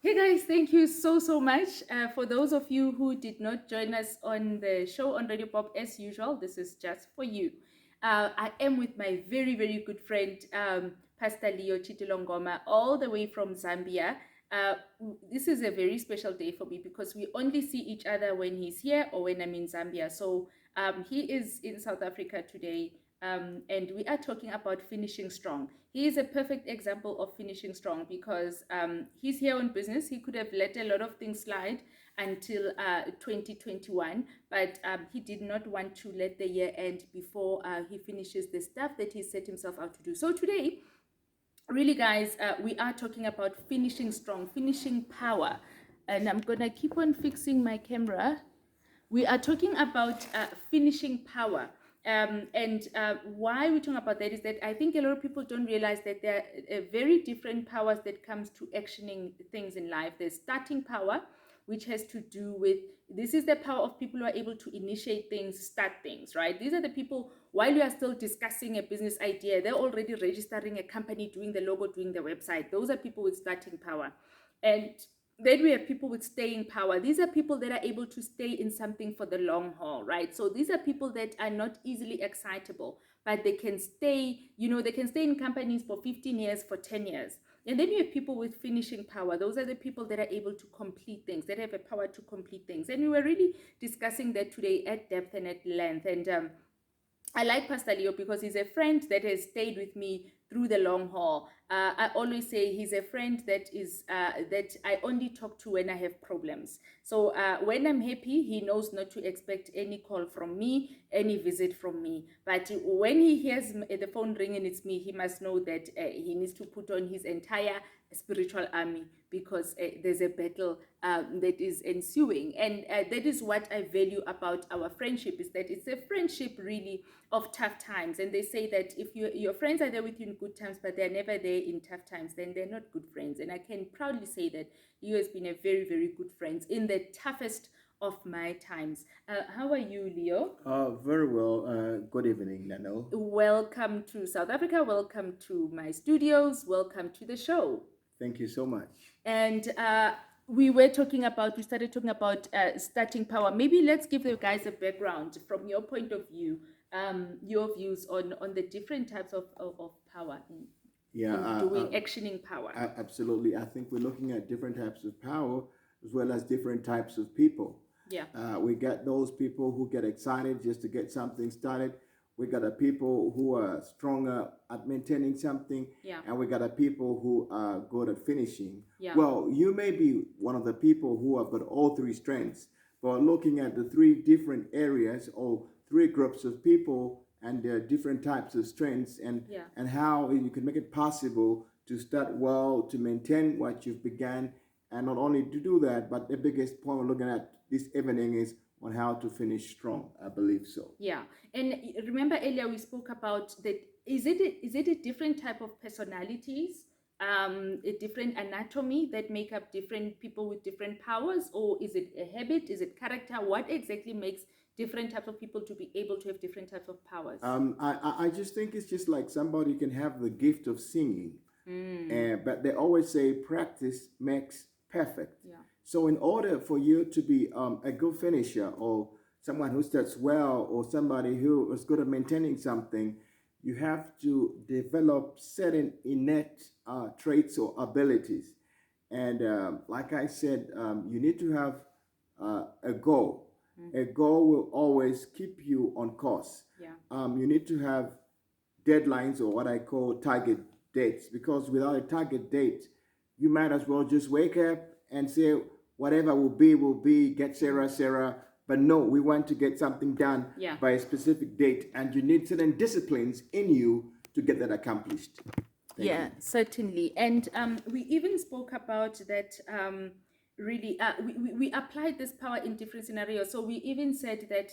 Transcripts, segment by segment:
Hey guys, thank you so much. For those of you who did not join us on the show on Radio Pop as usual, this is just for you. I am with my very good friend, Pastor Chitolongoma, all the way from Zambia. Uh, this is a very special day for me because we only see each other when he's here or when I'm in Zambia. So he is in South Africa today, and we are talking about finishing strong. He is a perfect example of finishing strong because he's here on business. He could have let a lot of things slide until 2021, but he did not want to let the year end before he finishes the stuff that he set himself out to do. So today, really guys, we are talking about finishing strong, finishing power. And I'm gonna keep on fixing my camera. We are talking about finishing power. And why we're talking about that is that I think a lot of people don't realize that there are very different powers that comes to actioning things in life. There's starting power, which has to do with, this is the power of people who are able to initiate things, start things, right? These are the people, while you are still discussing a business idea, they're already registering a company, doing the logo, doing the website. Those are people with starting power. And then we have people with staying power. These are people that are able to stay in something for the long haul, right? So these are people that are not easily excitable, but they can stay, they can stay in companies for 15 years, for 10 years. And then you have people with finishing power. Those are the people that are able to complete things, that have a power to complete things. And we were really discussing that today at depth and at length. And I like Pastor Leo because he's a friend that has stayed with me through the long haul. I always say he's a friend that is that I only talk to when I have problems. So when I'm happy, he knows not to expect any call from me, any visit from me. But when he hears the phone ring and it's me, he must know that he needs to put on his entire spiritual army because there's a battle that is ensuing. And that is what I value about our friendship, is that it's a friendship really of tough times. And they say that if your friends are there with you in good times but they're never there in tough times, then they're not good friends. And I can proudly say that you has been a very good friend in the toughest of my times. How are you, Leo? Very well. Good evening, Nano. Welcome to South Africa. Welcome to my studios. Welcome to the show. Thank you so much. And we started talking about starting power. Maybe let's give the guys a background from your point of view, your views on the different types of power in doing actioning power. Absolutely. I think we're looking at different types of power as well as different types of people. Yeah. We got those people who get excited just to get something started. We got a people who are stronger at maintaining something, yeah, and we got a people who are good at finishing. Yeah. Well, you may be one of the people who have got all three strengths, but looking at the three different areas or three groups of people and their different types of strengths, and yeah, and how you can make it possible to start well, to maintain what you've began, and not only to do that, but the biggest point we're looking at this evening is on how to finish strong. I believe so. Yeah. And remember earlier we spoke about that, is it a different type of personalities, a different anatomy that make up different people with different powers, or is it a habit, is it character? What exactly makes different types of people to be able to have different types of powers? I just think it's just like somebody can have the gift of singing, but they always say practice makes perfect. Yeah. So in order for you to be a good finisher, or someone who starts well, or somebody who is good at maintaining something, you have to develop certain innate traits or abilities. And like I said, you need to have a goal. A goal will always keep you on course. Yeah. You need to have deadlines, or what I call target dates, because without a target date, you might as well just wake up and say, whatever will be, get Sarah. But no, we want to get something done, yeah, by a specific date, and you need certain disciplines in you to get that accomplished. Yeah, certainly. And we even spoke about that. Really, we applied this power in different scenarios. So we even said that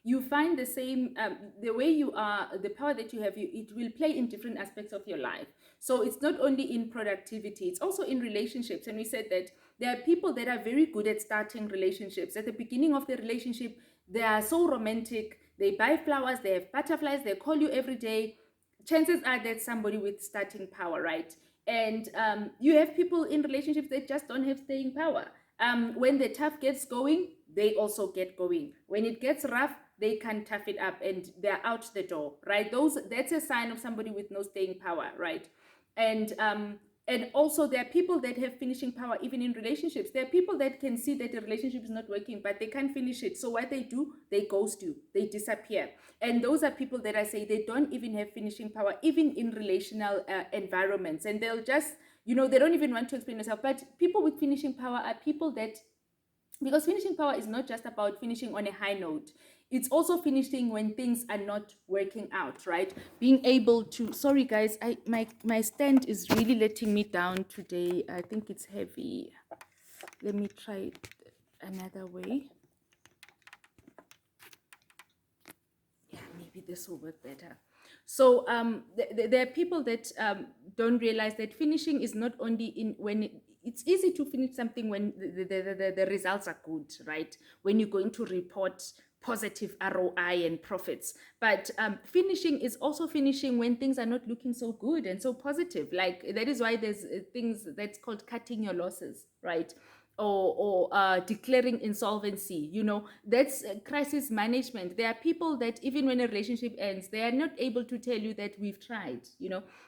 you find the same, the way you are, the power that you have, it will play in different aspects of your life. So it's not only in productivity, it's also in relationships. And we said that there are people that are very good at starting relationships. At the beginning of the relationship, they are so romantic. They buy flowers, they have butterflies, they call you every day. Chances are that's somebody with starting power, right? And you have people in relationships that just don't have staying power. When the tough gets going, they also get going. When it gets rough, they can tough it up and they're out the door, right? That's a sign of somebody with no staying power, right? And also there are people that have finishing power even in relationships. There are people that can see that the relationship is not working, but they can't finish it. So what they do, they ghost you, they disappear. And those are people that I say they don't even have finishing power, even in relational environments. And they'll just, they don't even want to explain themselves. But people with finishing power are people that, because finishing power is not just about finishing on a high note, it's also finishing when things are not working out, right? Being able to, sorry guys, my stand is really letting me down today. I think it's heavy. Let me try it another way. Yeah, maybe this will work better. So there are people that don't realize that finishing is not only in when it's easy to finish something when the results are good, right? When you're going to report positive ROI and profits. But finishing is also finishing when things are not looking so good and so positive. Like that is why there's things that's called cutting your losses, right? Or declaring insolvency. That's crisis management. There are people that even when a relationship ends, they are not able to tell you that we've tried.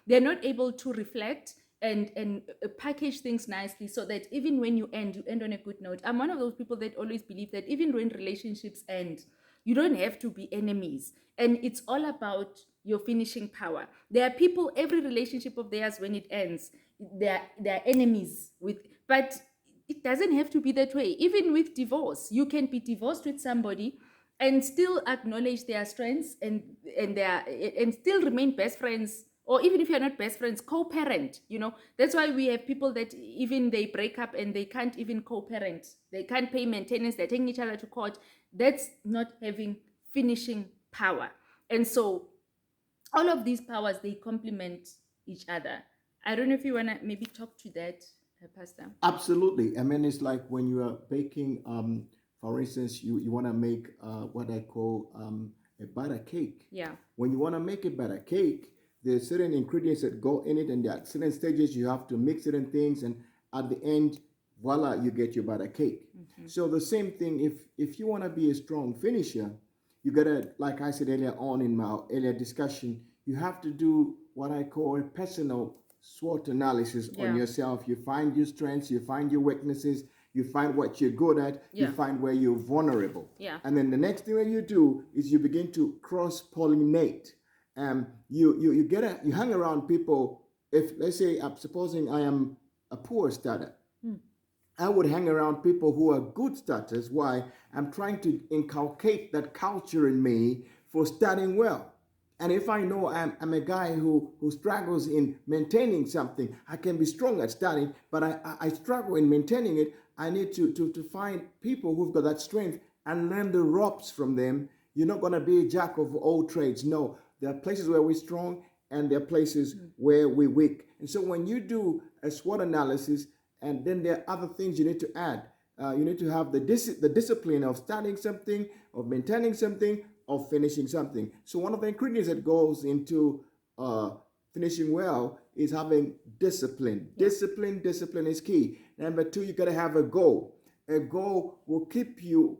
They're not able to reflect and package things nicely so that even when you end on a good note. I'm one of those people that always believe that even when relationships end, you don't have to be enemies, and it's all about your finishing power. There are people, every relationship of theirs, when it ends, they're enemies with, but it doesn't have to be that way. Even with divorce, you can be divorced with somebody and still acknowledge their strengths and still remain best friends, or even if you're not best friends, co-parent. That's why we have people that even they break up and they can't even co-parent, they can't pay maintenance, they're taking each other to court. That's not having finishing power. And so all of these powers, they complement each other. I don't know if you want to maybe talk to that, Pastor. Absolutely. I mean, it's like when you are baking, for instance, you want to make what I call a butter cake. Yeah. When you want to make a butter cake, there's certain ingredients that go in it, and there are certain stages you have to mix certain things, and at the end, voila, you get your butter cake. Mm-hmm. So the same thing, if you want to be a strong finisher, you gotta, like I said earlier on in my earlier discussion, you have to do what I call a personal SWOT analysis on yourself. You find your strengths, you find your weaknesses, you find what you're good at, you find where you're vulnerable. Yeah. And then the next thing that you do is you begin to cross-pollinate. You hang around people. If, let's say, supposing I am a poor starter, I would hang around people who are good starters. Why? I'm trying to inculcate that culture in me for starting well. And if I know I'm a guy who struggles in maintaining something, I can be strong at starting, but I struggle in maintaining it. I need to find people who've got that strength and learn the ropes from them. You're not going to be a jack of all trades. No, there are places where we're strong and there are places where we're weak. And so when you do a SWOT analysis, and then there are other things you need to add. You need to have the discipline of starting something, of maintaining something, of finishing something. So one of the ingredients that goes into finishing well is having discipline. Yeah. Discipline is key. Number two, you got to have a goal. A goal will keep you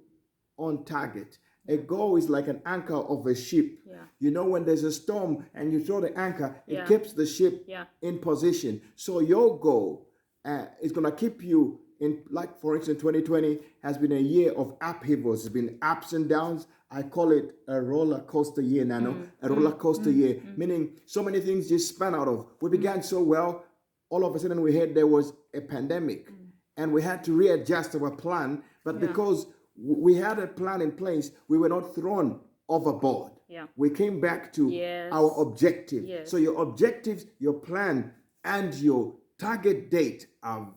on target. A goal is like an anchor of a ship. Yeah. When there's a storm and you throw the anchor, it keeps the ship in position. So your goal is going to keep you in, like, for instance, 2020 has been a year of upheavals. It's been ups and downs. I call it a roller coaster year, Nano. A roller coaster year, meaning so many things just span out of. We began so well. All of a sudden, we heard there was a pandemic, and we had to readjust our plan. But because we had a plan in place, we were not thrown overboard. Yeah. We came back to our objective. Yes. So your objectives, your plan, and your target date are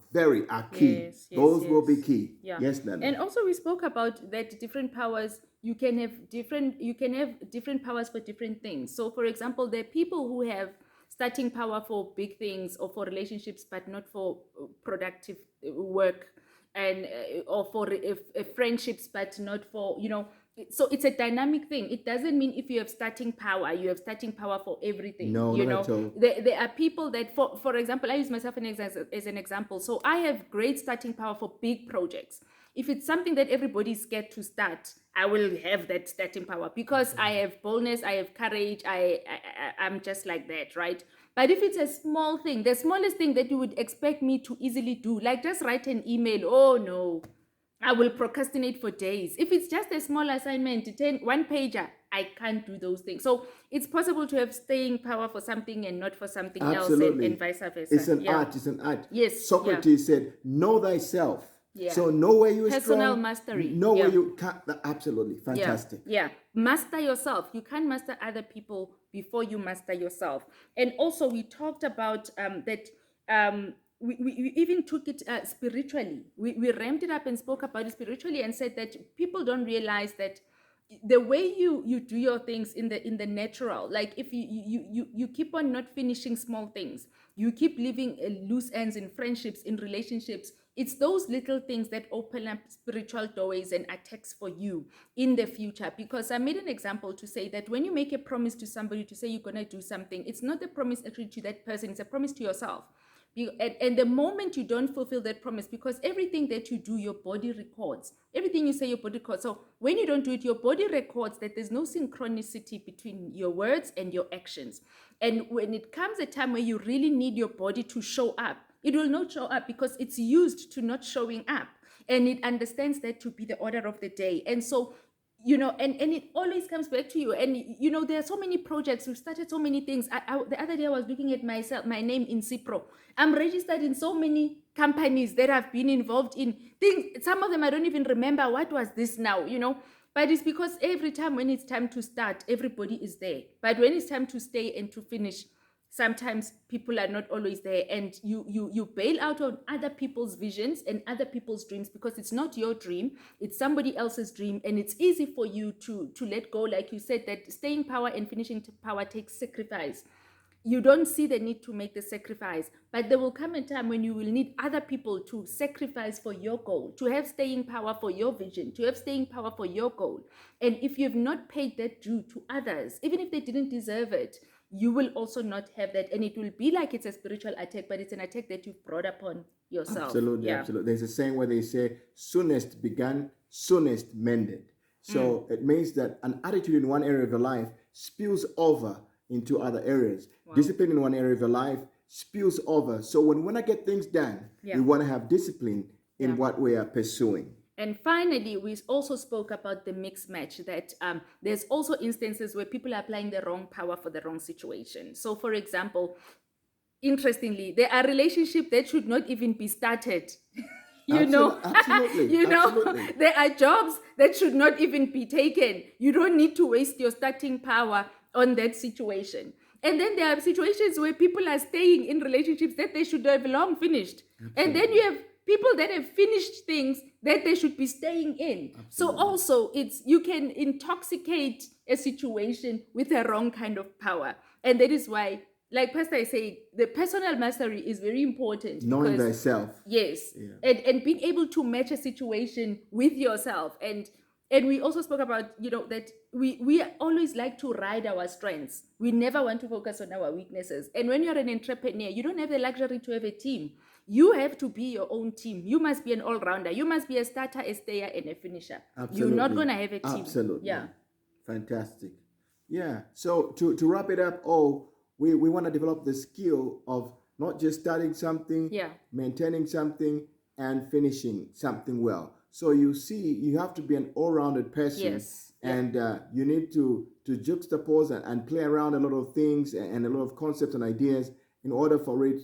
key. Yes, those will be key. Yeah. Yes, Nana. And also we spoke about that different powers, you can have different powers for different things. So for example, there are people who have starting power for big things or for relationships, but not for productive work, and or for friendships, but not for So it's a dynamic thing. It doesn't mean if you have starting power, you have starting power for everything. No, You not know, at all. there are people that, for example, I use myself as an example. So I have great starting power for big projects. If it's something that everybody's scared to start, I will have that starting power because I have boldness, I have courage. I'm just like that, right? But if it's a small thing, the smallest thing that you would expect me to easily do, like just write an email, oh no, I will procrastinate for days. If it's just a small assignment, one pager, I can't do those things. So it's possible to have staying power for something and not for something else, and Absolutely. vice versa. It's an Yeah. art. It's an art. Yes. Yeah. Socrates said, know thyself. Yeah. So know where you are Personal strong. mastery. Know where Yeah. you can't. Absolutely. Yeah. Fantastic. Yeah. Master yourself. You can't master other people before you master yourself. And also, we talked about that. We even took it spiritually. We ramped it up and spoke about it spiritually and said that people don't realize that the way you do your things in the natural, like if you keep on not finishing small things, you keep leaving loose ends in friendships, in relationships, it's those little things that open up spiritual doorways and attacks for you in the future. Because I made an example to say that when you make a promise to somebody to say you're going to do something, it's not a promise actually to that person, it's a promise to yourself. And the moment you don't fulfill that promise, because everything that you do, your body records. Everything you say, your body records. So when you don't do it, your body records that there's no synchronicity between your words and your actions. And when it comes a time where you really need your body to show up, it will not show up because it's used to not showing up. And it understands that to be the order of the day. And so and it always comes back to you. And there are so many projects. We've started so many things. The other day I was looking at my name in Cipro. I'm registered in so many companies that I've been involved in things. Some of them I don't even remember what was this now, but it's because every time when it's time to start, everybody is there. But when it's time to stay and to finish, sometimes people are not always there, and you bail out on other people's visions and other people's dreams because it's not your dream, it's somebody else's dream. And it's easy for you to let go, like you said, that staying power and finishing power takes sacrifice. You don't see the need to make the sacrifice, but there will come a time when you will need other people to sacrifice for your goal, to have staying power for your vision, to have staying power for your goal. And if you've not paid that due to others, even if they didn't deserve it, you will also not have that. And it will be like it's a spiritual attack, but it's an attack that you've brought upon yourself. Absolutely, Yeah. absolutely. There's a saying where they say, soonest begun, soonest mended. So it means that an attitude in one area of your life spills over into other areas. Wow. Discipline in one area of your life spills over. So when we want to get things done, we want to have discipline in what we are pursuing. And finally, we also spoke about the mixed match, that there's also instances where people are applying the wrong power for the wrong situation. So, for example, interestingly, there are relationships that should not even be started. Absolutely. Absolutely. There are jobs that should not even be taken. You don't need to waste your starting power on that situation. And then there are situations where people are staying in relationships that they should have long finished. Absolutely. And then you have people that have finished things that they should be staying in. Absolutely. So also you can intoxicate a situation with a wrong kind of power. And that is why, like Pastor is saying, the personal mastery is very important. Knowing thyself. Yes. Yeah. And being able to match a situation with yourself. And we also spoke about, that we always like to ride our strengths. We never want to focus on our weaknesses. And when you're an entrepreneur, you don't have the luxury to have a team. You have to be your own team. You must be an all-rounder. You must be a starter, a stayer, and a finisher. Absolutely. You're not going to have a team. Absolutely. Yeah. Fantastic. Yeah. So to wrap it up, we want to develop the skill of not just starting something, maintaining something, and finishing something well. So you see, you have to be an all-rounded person. Yes. And you need to juxtapose and play around a lot of things and a lot of concepts and ideas in order for it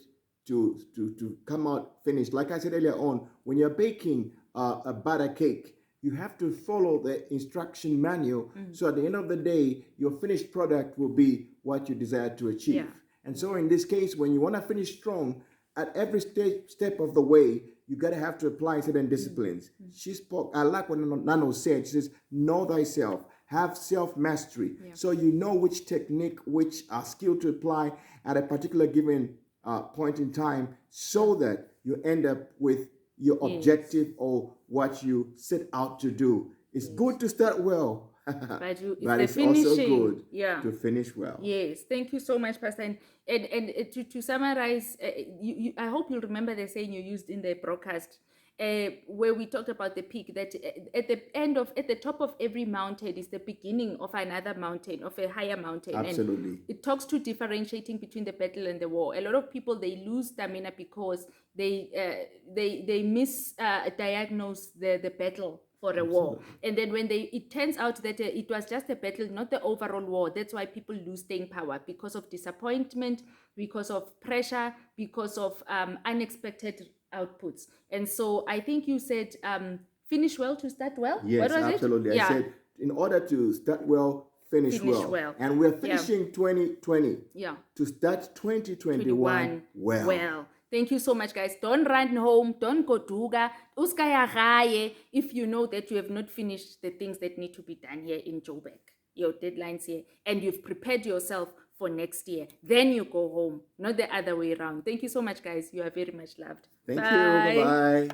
to come out finished. Like I said earlier on, when you're baking a batter cake, you have to follow the instruction manual. So at the end of the day, your finished product will be what you desire to achieve. Yeah. And so in this case, when you want to finish strong, at every step of the way, you got to have to apply certain disciplines. She spoke, I like what Nano said. She says, know thyself, have self-mastery. Yeah. So you know which technique, which skill to apply at a particular given point in time, so that you end up with your objective or what you set out to do It's Yes. good to start well, But it's but the it's also finishing. good Yeah. to finish well. Yes, thank you so much, Pastor. And to summarize, I hope you'll remember the saying you used in the broadcast, where we talked about the peak, that at the top of every mountain is the beginning of another mountain, of a higher mountain. Absolutely. And it talks to differentiating between the battle and the war. A lot of people, they lose stamina because they misdiagnose the battle for a war. And then when it turns out that it was just a battle, not the overall war. That's why people lose staying power, because of disappointment, because of pressure, because of unexpected outputs. And so I think you said finish well to start well. Yes, What was absolutely. it? I said, in order to start well, finish well. And we're finishing 2020 to start 2021 well. Thank you so much, guys. Don't run home. Don't go duga. Uskaya gaye if you know that you have not finished the things that need to be done here in Joburg. Your deadlines here. And you've prepared yourself for next year. Then you go home, not the other way around. Thank you so much, guys. You are very much loved. Thank you. Bye-bye.